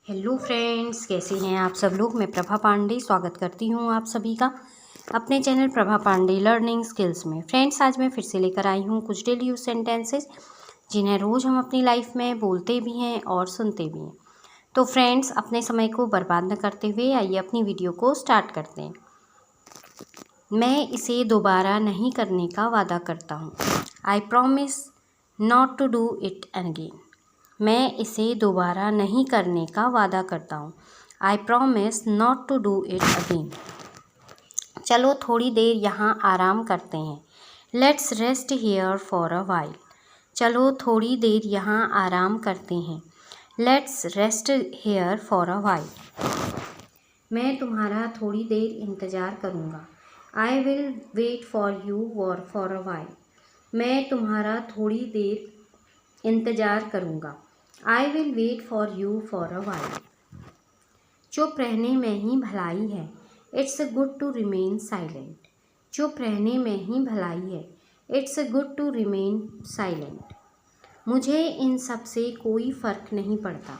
Hello friends, कैसे हैं आप सब लोग। मैं प्रभा पांडे स्वागत करती हूं आप सभी का अपने channel Prabha Pandey learning skills में। फ्रेंड्स, आज मैं फिर से लेकर आई हूं कुछ डेली यूज सेंटेंसेस जिन्हें रोज़ हम अपनी लाइफ में बोलते भी हैं और सुनते भी हैं। तो फ्रेंड्स, अपने समय को बर्बाद न करते हुए आइए अपनी वीडियो को स्टार्ट करते हैं। मैं इसे दोबारा नहीं करने का वादा करता हूँ। I promise not to do it again. मैं इसे दोबारा नहीं करने का वादा करता हूँ। I promise not to do it again. चलो थोड़ी देर यहाँ आराम करते हैं। Let's rest here for a while. चलो थोड़ी देर यहाँ आराम करते हैं। Let's rest here for a while. मैं तुम्हारा थोड़ी देर इंतज़ार करूँगा। I will wait for you for a while. मैं तुम्हारा थोड़ी देर इंतज़ार करूँगा। I will wait for you for a while. चुप रहने में ही भलाई है। It's good to remain silent. चुप रहने में ही भलाई है। It's good to remain silent. मुझे इन सब से कोई फ़र्क नहीं पड़ता।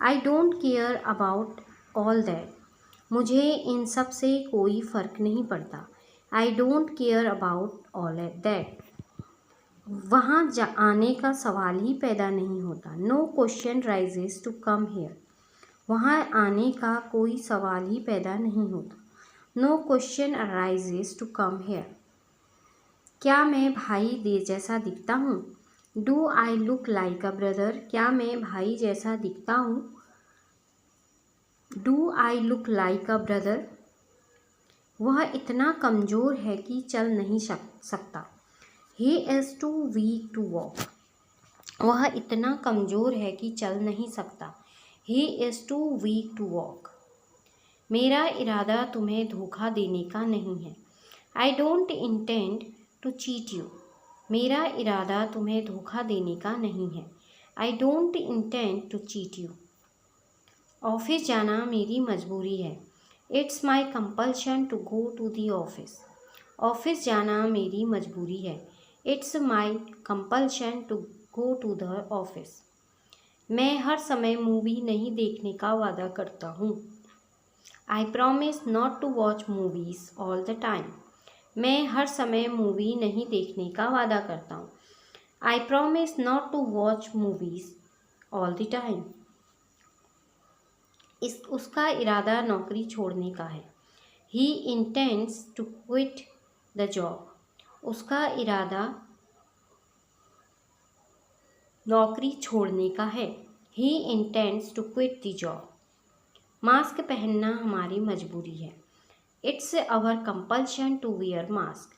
I don't care about all that. मुझे इन सब से कोई फ़र्क नहीं पड़ता। I don't care about all that. वहाँ आने का सवाल ही पैदा नहीं होता। No question raises to come here. वहाँ आने का कोई सवाल ही पैदा नहीं होता। No question arises to come here. क्या मैं भाई दे जैसा दिखता हूँ? Do I look like a brother. क्या मैं भाई जैसा दिखता हूँ? Do I look like a brother. वह इतना कमज़ोर है कि चल नहीं सकता। He is too weak to walk. वह इतना कमज़ोर है कि चल नहीं सकता। He is too weak to walk. मेरा इरादा तुम्हें धोखा देने का नहीं है। I don't intend to cheat you. मेरा इरादा तुम्हें धोखा देने का नहीं है। I don't intend to cheat you. Office जाना मेरी मजबूरी है। It's my compulsion to go to the office. Office जाना मेरी मजबूरी है। It's my compulsion to go to the office. मैं हर समय मूवी नहीं देखने का वादा करता हूँ। I promise not to watch movies all the time. मैं हर समय मूवी नहीं देखने का वादा करता हूँ। I promise not to watch movies all the time. उसका इरादा नौकरी छोड़ने का है। He intends to quit the job. उसका इरादा नौकरी छोड़ने का है। He intends to quit the job. Mask पहनना हमारी मजबूरी है। It's our compulsion to wear mask.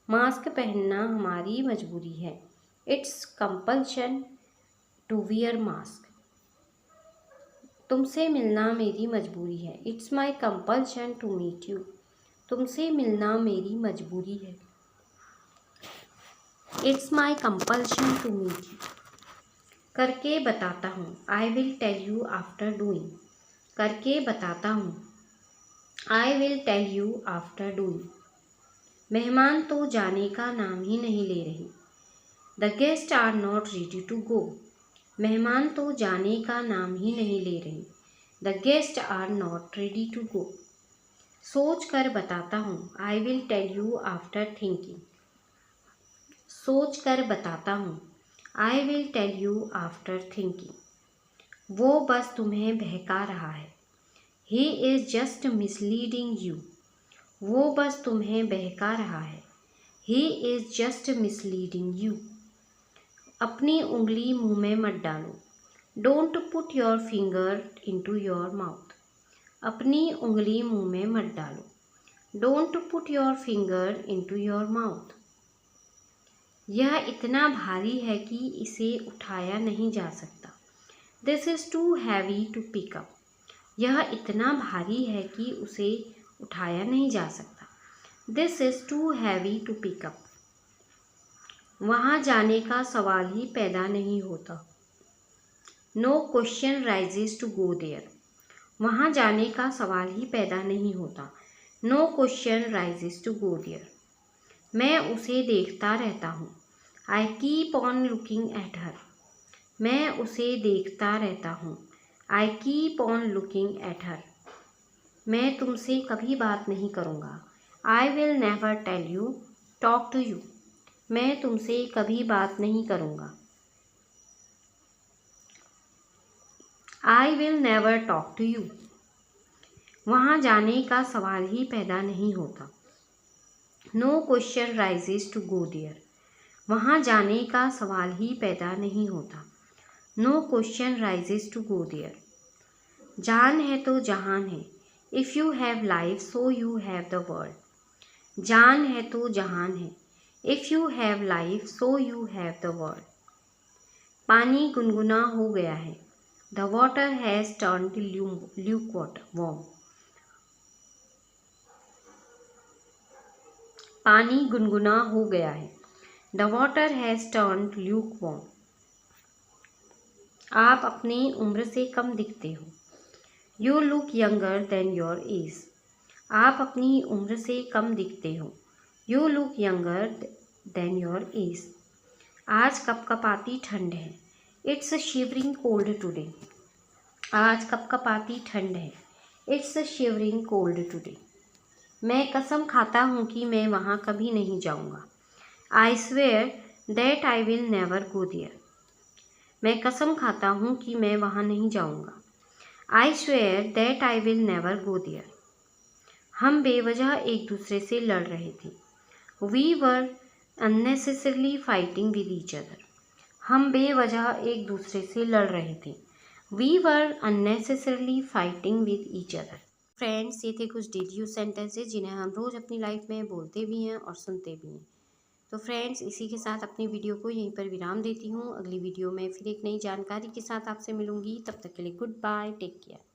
Mask पहनना हमारी मजबूरी है। It's compulsion to wear mask. तुमसे मिलना मेरी मजबूरी है। It's my compulsion to meet you. तुमसे मिलना मेरी मजबूरी है। It's my compulsion to meet you. करके बताता हूँ। I will tell you after doing. करके बताता हूँ। I will tell you after doing. मेहमान तो जाने का नाम ही नहीं ले रहे। The guests are not ready to go. मेहमान तो जाने का नाम ही नहीं ले रहे। The guests are not ready to go. सोच कर बताता हूँ। I will tell you after thinking. सोच कर बताता हूँ। I will tell you after thinking. वो बस तुम्हें बहका रहा है। He is just misleading you. वो बस तुम्हें बहका रहा है। He is just misleading you. अपनी उंगली मुंह में मत डालो। Don't put your finger into your mouth. अपनी उंगली मुंह में मत डालो। Don't put your finger into your mouth. यह इतना भारी है कि इसे उठाया नहीं जा सकता। This is too heavy to pick up. यह इतना भारी है कि उसे उठाया नहीं जा सकता। This is too heavy to pick up. वहाँ जाने का सवाल ही पैदा नहीं होता। No question rises to go there. वहाँ जाने का सवाल ही पैदा नहीं होता। No question rises to go there. मैं उसे देखता रहता हूँ। I keep on looking at her. मैं उसे देखता रहता हूँ। I keep on looking at her. मैं तुमसे कभी बात नहीं करूँगा। I will never tell you talk to you. मैं तुमसे कभी बात नहीं करूँगा। I will never talk to you. वहाँ जाने का सवाल ही पैदा नहीं होता। No question raises to go there. वहाँ जाने का सवाल ही पैदा नहीं होता। No question raises to go there. जान है तो जहान है। If you have life so you have the world. जान है तो जहान है। If you have life so you have the world. पानी गुनगुना हो गया है। The water has turned Luke warm. पानी गुनगुना हो गया है। The water has turned Luke warm. आप अपनी उम्र से कम दिखते हो। You look younger than your age. आप अपनी उम्र से कम दिखते हो। You look younger than your age. आज कपकपाती ठंड है। It's shivering cold today. आज कपकपाती ठंड है। It's shivering cold today. मैं कसम खाता हूँ कि मैं वहाँ कभी नहीं जाऊँगा। I swear that I will never go there. मैं कसम खाता हूँ कि मैं वहाँ नहीं जाऊँगा। I swear that I will never go there. हम बेवजह एक दूसरे से लड़ रहे थे। We were unnecessarily fighting with each other. हम बेवजह एक दूसरे से लड़ रहे थे। We were unnecessarily fighting with each other. Friends, ये थे कुछ डेली यूज सेंटेंसेस जिन्हें हम रोज़ अपनी लाइफ में बोलते भी हैं और सुनते भी हैं। तो फ्रेंड्स, इसी के साथ अपनी वीडियो को यहीं पर विराम देती हूँ। अगली वीडियो में फिर एक नई जानकारी के साथ आपसे मिलूंगी। तब तक के लिए गुड बाय, टेक केयर।